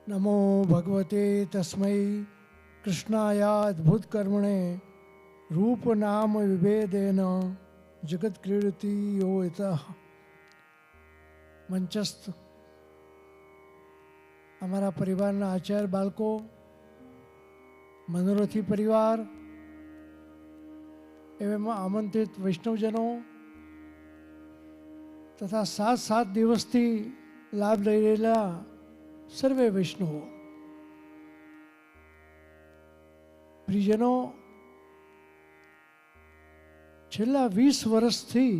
नमो भगवते तस्मै कृष्णायाद्भुत कर्मणे रूप नाम विभेदेन जगत क्रीडति यो यतः મંચસ્થ અમારા પરિવારના આચાર્ય બાળકો, મનોરથી પરિવાર, એવામાં આમંત્રિત વૈષ્ણવજનો તથા 7 દિવસથી લાભ લઈ રહેલા સર્વે વૈષ્ણવો, પ્રિયજનો, છેલ્લા 20 વર્ષથી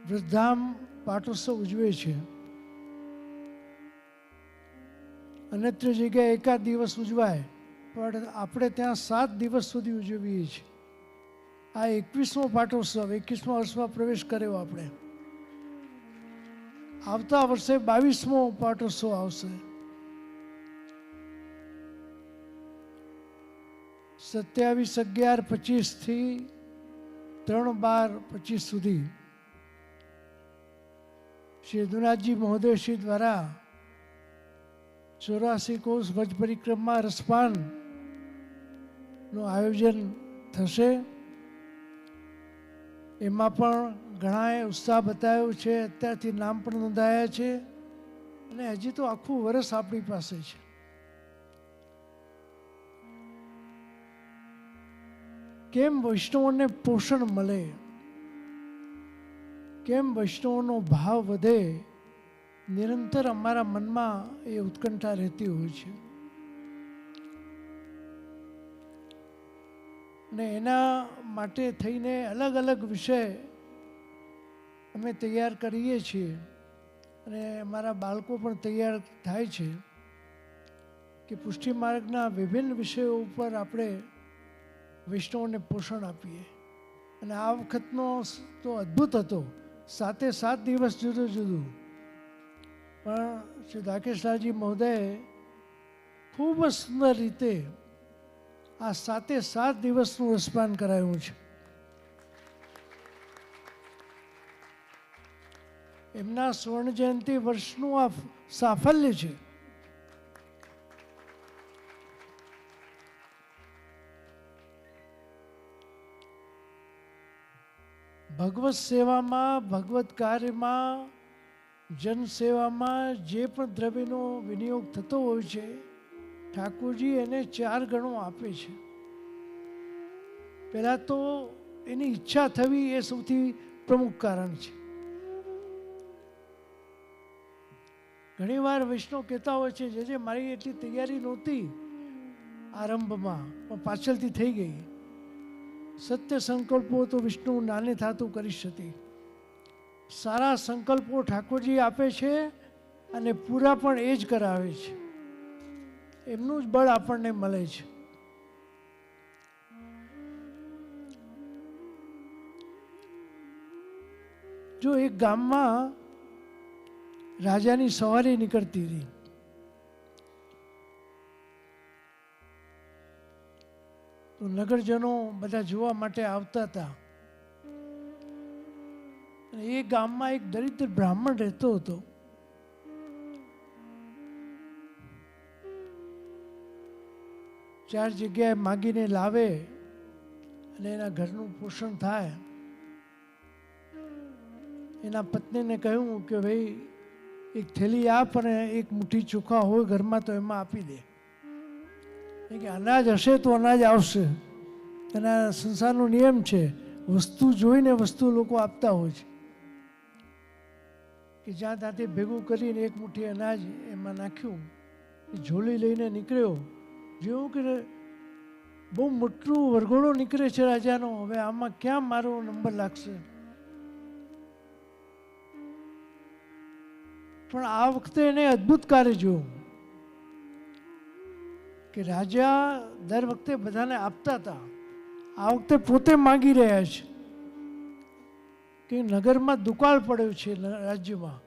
વૃદ્ધામ પાટોત્સવ ઉજવે છે. અન્યત્ર જગ્યાએ એકાદ દિવસ ઉજવાય, પણ આપણે ત્યાં 7 દિવસ સુધી ઉજવીએ છીએ. આ 21મો પાટોત્સવ, 21મા વર્ષમાં પ્રવેશ કર્યો. આપણે આવતા વર્ષે 22મો પાટોત્સવ આવશે. 27/11/25 થી 3/12/25 સુધી શ્રી યદુનાથજી મહોદયશ્રી દ્વારા 84 કોષ ભજ પરિક્રમા રસપાનનું આયોજન થશે. એમાં પણ ઘણાએ ઉત્સાહ બતાવ્યો છે. અત્યારથી નામ પણ નોંધાયા છે અને હજી તો આખું વર્ષ આપણી પાસે છે. કેમ વૈષ્ણવોને પોષણ મળે, કેમ વૈષ્ણવોનો ભાવ વધે, નિરંતર અમારા મનમાં એ ઉત્કંઠા રહેતી હોય છે. અને એના માટે થઈને અલગ અલગ વિષય અમે તૈયાર કરીએ છીએ અને અમારા બાળકો પણ તૈયાર થાય છે કે પુષ્ટિ માર્ગના વિભિન્ન વિષયો ઉપર આપણે વૈષ્ણવોને પોષણ આપીએ. અને આ વખતનો તો અદ્ભુત હતો. 7 દિવસ જુદું જુદું, પણ શ્રી ધાકેશલાલજી મહોદયે ખૂબ જ સુંદર રીતે આ 7 દિવસનું રસપાન કરાયું છે. એમના સ્વર્ણ જયંતિ વર્ષનું આ સાફલ્ય છે. ભગવત સેવામાં, ભગવત કાર્યમાં, જન સેવામાં જે પણ દ્રવ્યનો વિનિયોગ થતો હોય છે, ઠાકોરજી એને 4 ગણો આપે છે. પહેલાં તો એની ઈચ્છા થવી એ સૌથી પ્રમુખ કારણ છે. ઘણીવાર વૈષ્ણવ કહેતા હોય છે, જે મારી એટલી તૈયારી નહોતી આરંભમાં, પણ પાછળથી થઈ ગઈ. સત્ય સંકલ્પો તો વિષ્ણુ નાને થાતું કરી હતી. સારા સંકલ્પો ઠાકોરજી આપે છે અને પૂરા પણ એ જ કરાવે છે. એમનું જ બળ આપણને મળે છે. જો એક ગામમાં રાજાની સવારી નીકળતી હતી. તો નગરજનો બધા જોવા માટે આવતા હતા. એ ગામમાં એક દરિદ્ર બ્રાહ્મણ રહેતો હતો. ચાર જગ્યાએ માગીને લાવે અને એના ઘરનું પોષણ થાય. એના પત્નીને કહ્યું કે ભાઈ એક થેલી આપ અને એક મુઠ્ઠી ચોખા હોય ઘરમાં તો એમાં આપી દે. કે અનાજ હશે તો અનાજ આવશે. એના સંસારનો નિયમ છે. વસ્તુ જોઈને વસ્તુ લોકો આપતા હોય છે. કે જ્યાં ત્યાંથી ભેગું કરીને એક મુઠ્ઠી અનાજ એમાં નાખ્યું. એ ઝોલી લઈને નીકળ્યો. જેવું કે બહુ મોટું વરઘોડો નીકળે છે રાજાનો. હવે આમાં ક્યાં મારો નંબર લાગશે? પણ આ વખતે એને અદ્ભુત કાર્ય જોયું કે રાજા દર વખતે બધાને આપતા હતા. આ વખતે પોતે માંગી રહ્યા છે કે નગરમાં દુકાળ પડ્યો છે રાજ્યમાં.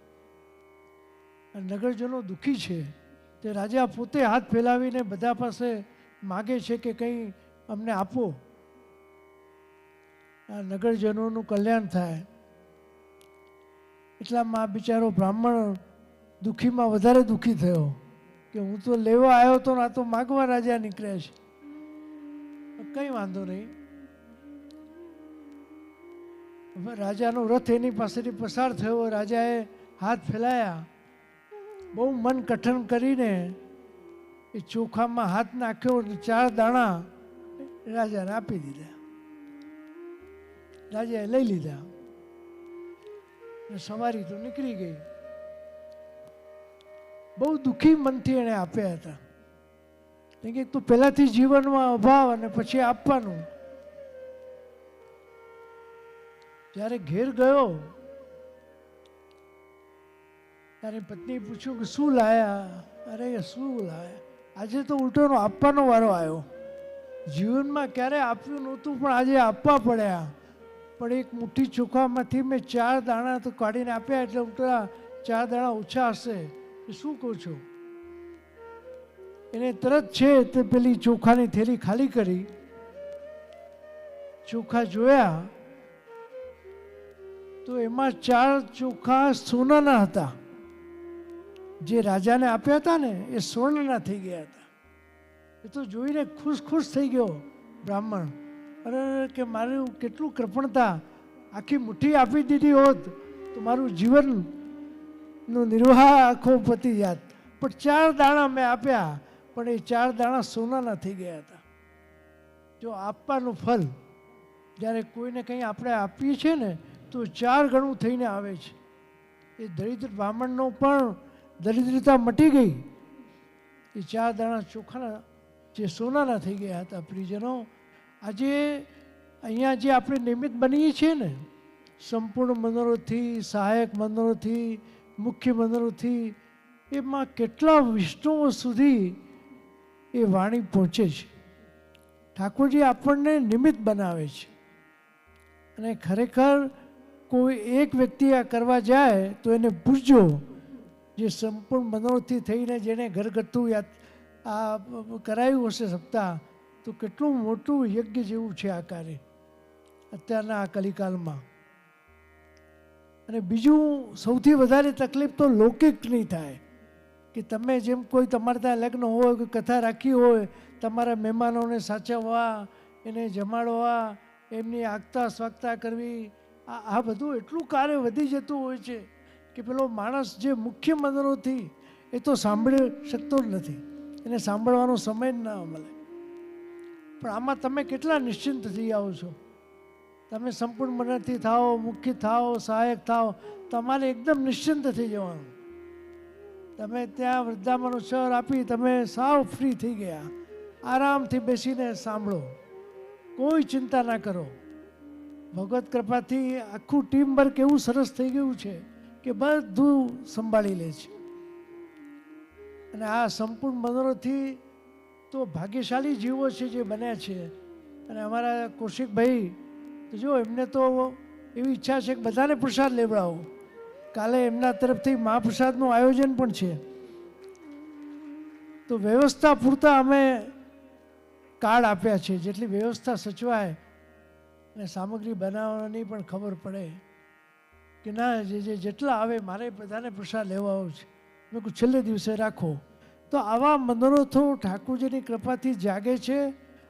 નગરજનો દુઃખી છે. તે રાજા પોતે હાથ ફેલાવીને બધા પાસે માગે છે કે કંઈ અમને આપો, આ નગરજનોનું કલ્યાણ થાય. એટલામાં બિચારો બ્રાહ્મણ દુઃખીમાં વધારે દુઃખી થયો કે હું તો લેવા આવ્યો તો આ તો માગવા રાજા નીકળ્યા છે. કંઈ વાંધો નહીં. રાજાનો રથ એની પાસેથી પસાર થયો. રાજાએ હાથ ફેલાયા, બહુ મન કઠણ કરીને એ ચોખામાં હાથ નાખ્યો અને 4 દાણા રાજાને આપી દીધા. રાજાએ લઈ લીધા અને સવારી તો નીકળી ગઈ. બહુ દુઃખી મનથી એણે આપ્યા હતા. કે તો પહેલાથી જીવનમાં અભાવ અને પછી આપવાનું. જ્યારે ઘેર ગયો ત્યારે પત્નીએ પૂછ્યું કે શું લાયા? અરે શું લાયા? આજે તો ઉલટોનો આપવાનો વારો આવ્યો. જીવનમાં ક્યારે આપ્યું નહોતું પણ આજે આપવા પડ્યા. પણ એક મુઠ્ઠી ચોખામાંથી મેં 4 દાણા તો કાઢીને આપ્યા, એટલે ઉલટા 4 દાણા ઓછા હશે. એ શું કહું છું? એને તરત છે તે પેલી ચોખાની થેલી ખાલી કરી. ચોખા જોયા તો એમાં 4 ચોખા સોનાના હતા. જે રાજાને આપ્યા હતા ને એ સ્વર્ણના થઈ ગયા હતા. એ તો જોઈને ખુશ થઈ ગયો બ્રાહ્મણ. અરે કે મારું કેટલું કૃપણતા! આખી મુઠ્ઠી આપી દીધી હોત તો મારું જીવનનો નિર્વાહ આખો પતી જાત. પણ 4 દાણા મેં આપ્યા, પણ એ 4 દાણા સોનાના થઈ ગયા હતા. જો આપવાનું ફલ જ્યારે કોઈને કંઈ આપણે આપીએ છીએ ને તો 4 ગણું થઈને આવે છે. એ દરિદ્ર બ્રાહ્મણનો પણ દરિદ્રતા મટી ગઈ. એ 4 દાણા ચોખાના જે સોનાના થઈ ગયા હતા. પ્રિયજનો, આજે અહીંયા જે આપણે નિમિત્ત બનીએ છીએ ને, સંપૂર્ણ મનોરથથી, સહાયક મનોરથથી, મુખ્ય મનોરથથી, એમાં કેટલા વિષ્ણુઓ સુધી એ વાણી પહોંચે છે. ઠાકોરજી આપણને નિમિત્ત બનાવે છે. અને ખરેખર કોઈ એક વ્યક્તિ આ કરવા જાય તો એને પૂછજો, જે સંપૂર્ણ મનોરથથી થઈને જેને ઘરગથ્થુ આ કરાયું હશે સપ્તાહ, તો કેટલું મોટું યજ્ઞ જેવું છે આ કાર્ય અત્યારના આ કલિકાલમાં. અને બીજું સૌથી વધારે તકલીફ તો લૌકિકની થાય કે તમે જેમ કોઈ તમારે ત્યાં લગ્ન હોય કે કથા રાખી હોય, તમારા મહેમાનોને સાચવવા, એને જમાડવા, એમની આગતા સ્વાગતા કરવી, આ બધું એટલું કાર્ય વધી જતું હોય છે કે પેલો માણસ જે મુખ્ય મનોરથી એ તો સાંભળી શકતો જ નથી. એને સાંભળવાનો સમય જ ના મળે. પણ આમાં તમે કેટલા નિશ્ચિંત થઈ જાઓ છો. તમે સંપૂર્ણ મનથી થાઓ, મુખ્ય થાઓ, સહાયક થાઓ, તમારે એકદમ નિશ્ચિંત થઈ જવાનું. તમે ત્યાં વૃદ્ધામાનો સર આપી તમે સાવ ફ્રી થઈ ગયા. આરામથી બેસીને સાંભળો, કોઈ ચિંતા ના કરો. ભગવત કૃપાથી આખું ટીમ વર્ક એવું સરસ થઈ ગયું છે કે બધું સંભાળી લે છે. અને આ સંપૂર્ણ મનોરથથી તો ભાગ્યશાળી જીવો છે જે બન્યા છે. અને અમારા કૌશિકભાઈ તો જો, એમને તો એવી ઈચ્છા છે કે બધાને પ્રસાદ લેવડાવો. કાલે એમના તરફથી મહાપ્રસાદનું આયોજન પણ છે. તો વ્યવસ્થા પૂરતા અમે કાર્ડ આપ્યા છે, જેટલી વ્યવસ્થા સચવાય અને સામગ્રી બનાવવાની પણ ખબર પડે કે ના, જેટલા આવે મારે બધાને પ્રસાદ લેવાઓ છે. મેં કહું છેલ્લે દિવસે રાખો. તો આવા મનોરથો ઠાકોરજીની કૃપાથી જાગે છે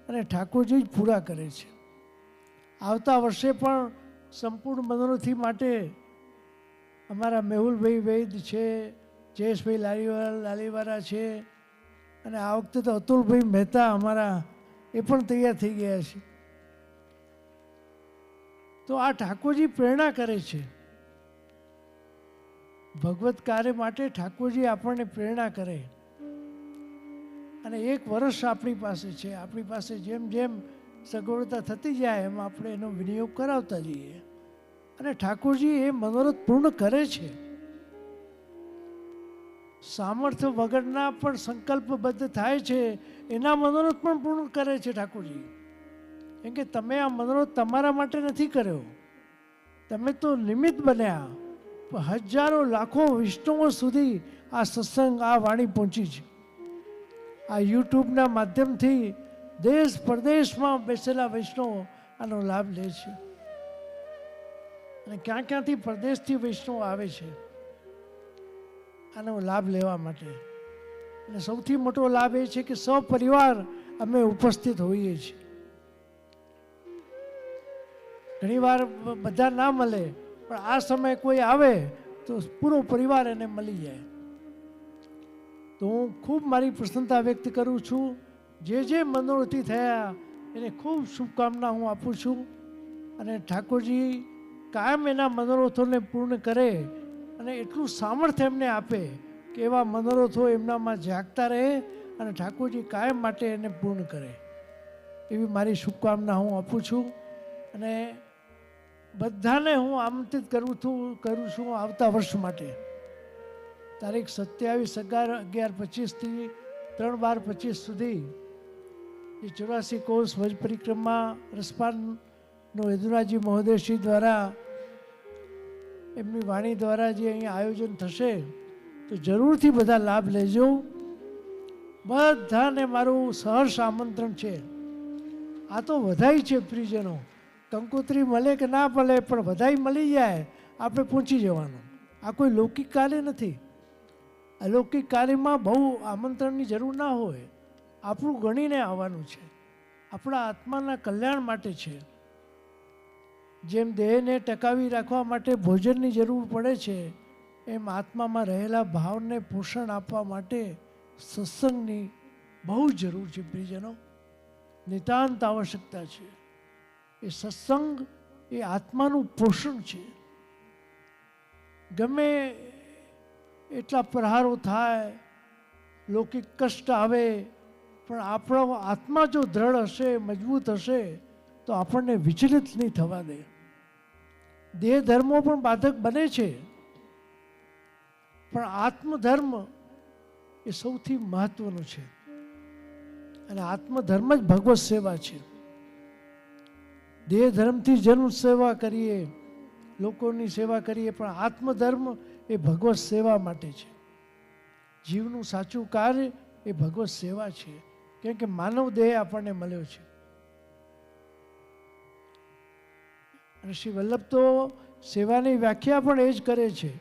અને ઠાકોરજી જ પૂરા કરે છે. આવતા વર્ષે પણ સંપૂર્ણ મનોરથી માટે અમારા મેહુલભાઈ વૈદ છે, જયેશભાઈ લાલીવાલા છે, અને આ વખતે તો અતુલભાઈ મહેતા અમારા એ પણ તૈયાર થઈ ગયા છે. તો આ ઠાકોરજી પ્રેરણા કરે છે. ભગવત કાર્ય માટે ઠાકોરજી આપણને પ્રેરણા કરે. અને 1 વર્ષ આપણી પાસે છે. આપણી પાસે જેમ જેમ સગવડતા થતી જાય એમ આપણે એનો વિનિયોગ કરાવતા જઈએ. અને ઠાકોરજી એ મનોરથ પૂર્ણ કરે છે. સામર્થ્ય વગરના પણ સંકલ્પબદ્ધ થાય છે, એના મનોરથ પણ પૂર્ણ કરે છે ઠાકોરજી. કેમ કે તમે આ મનોરથ તમારા માટે નથી કર્યો, તમે તો નિમિત્ત બન્યા. હજારો લાખો વિષ્ણુઓ સુધી આ સત્સંગ, આ વાણી પહોંચી છે. આ યુટ્યુબના માધ્યમથી દેશ પરદેશમાં બેસેલા વૈષ્ણવો આનો લાભ લે છે. અને ક્યાં ક્યાંથી પરદેશથી વૈષ્ણવો આવે છે આનો લાભ લેવા માટે. અને સૌથી મોટો લાભ એ છે કે સપરિવાર અમે ઉપસ્થિત હોઈએ છીએ. ઘણીવાર બધા ના મળે, પણ આ સમયે કોઈ આવે તો પૂરો પરિવાર એને મળી જાય. તો હું ખૂબ મારી પ્રસન્નતા વ્યક્ત કરું છું. જે મનોરથી થયા એને ખૂબ શુભકામના હું આપું છું. અને ઠાકોરજી કાયમ એના મનોરથોને પૂર્ણ કરે અને એટલું સામર્થ્ય એમને આપે કે એવા મનોરથો એમનામાં જાગતા રહે અને ઠાકોરજી કાયમ માટે એને પૂર્ણ કરે, એવી મારી શુભકામના હું આપું છું. અને બધાને હું આમંત્રિત કરું છું આવતા વર્ષ માટે. તારીખ 27/11/25થી 3/12/25 સુધી જે 84 કોષ વજ પરિક્રમા રસપાનનો યદુરાજી મહોદયશ્રી દ્વારા એમની વાણી દ્વારા જે અહીંયા આયોજન થશે, તો જરૂરથી બધા લાભ લેજો. બધાને મારું સહર્ષ આમંત્રણ છે. આ તો વધાઈ છે પ્રિયજનો, કંકોત્રી મળે કે ના મળે પણ વધાઈ મળી જાય આપણે પહોંચી જવાનું. આ કોઈ લૌકિક કાર્ય નથી. અલૌકિક કાર્યમાં બહુ આમંત્રણની જરૂર ના હોય. આપણું ગણીને આવવાનું છે, આપણા આત્માના કલ્યાણ માટે છે. જેમ દેહને ટકાવી રાખવા માટે ભોજનની જરૂર પડે છે, એમ આત્મામાં રહેલા ભાવને પોષણ આપવા માટે સત્સંગની બહુ જરૂર છે પ્રિયજનો. નિતાંત આવશ્યકતા છે. એ સત્સંગ એ આત્માનું પોષણ છે. ગમે એટલા પ્રહારો થાય, લૌકિક કષ્ટ આવે, પણ આપણો આત્મા જો દ્રઢ હશે, મજબૂત હશે, તો આપણને વિચલિત નહીં થવા દે. દેહ ધર્મો પણ બાધક બને છે, પણ આત્મધર્મ એ સૌથી મહત્વનું છે. અને આત્મધર્મ જ ભગવત સેવા છે. દેહ ધર્મથી જન્મ સેવા કરીએ, લોકોની સેવા કરીએ, પણ આત્મધર્મ એ ભગવત સેવા માટે છે. જીવનું સાચું કાર્ય એ ભગવત સેવા છે, કેમ કે માનવ દેહ આપણને મળ્યો છે. અને શ્રી વલ્લભ તો સેવાની વ્યાખ્યા પણ એ જ કરે છે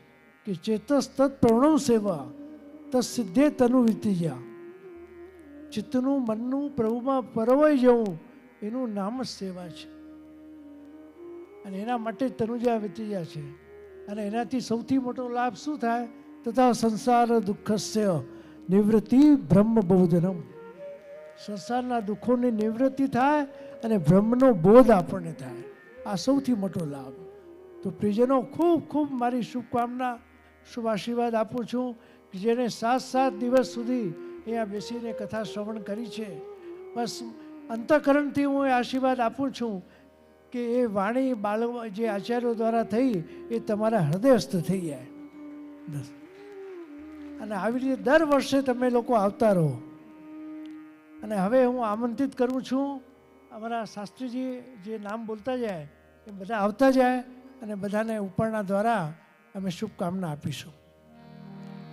કે ચેતસ તત્ પ્રણવ સેવા તત્સિદ્ધે તનુ વિતિજા. ચિત્તનું મનનું પ્રભુમાં પરવાઈ જવું એનું નામ જ સેવા છે. અને એના માટે તનુજા વિતિજા છે. અને એનાથી સૌથી મોટો લાભ શું થાય? તથા સંસાર દુઃખસ્ય નિવૃત્તિ બ્રહ્મ બોધનમ. સંસારના દુઃખોની નિવૃત્તિ થાય અને બ્રહ્મનો બોધ આપણને થાય. આ સૌથી મોટો લાભ. તો પ્રિયજનો ખૂબ ખૂબ મારી શુભકામના, શુભ આશીર્વાદ આપું છું કે જેને 7 દિવસ સુધી અહીંયા બેસીને કથા શ્રવણ કરી છે. બસ અંતઃકરણથી હું એ આશીર્વાદ આપું છું કે એ વાણી જે આચાર્યો દ્વારા થઈ એ તમારા હૃદયસ્થ થઈ જાય. બસ. અને આવી રીતે દર વર્ષે તમે લોકો આવતા રહો. અને હવે હું આમંત્રિત કરું છું અમારા શાસ્ત્રીજી જે નામ બોલતા જાય એ બધા આવતા જાય અને બધાને ઉપરના દ્વારા અમે શુભકામના આપીશું.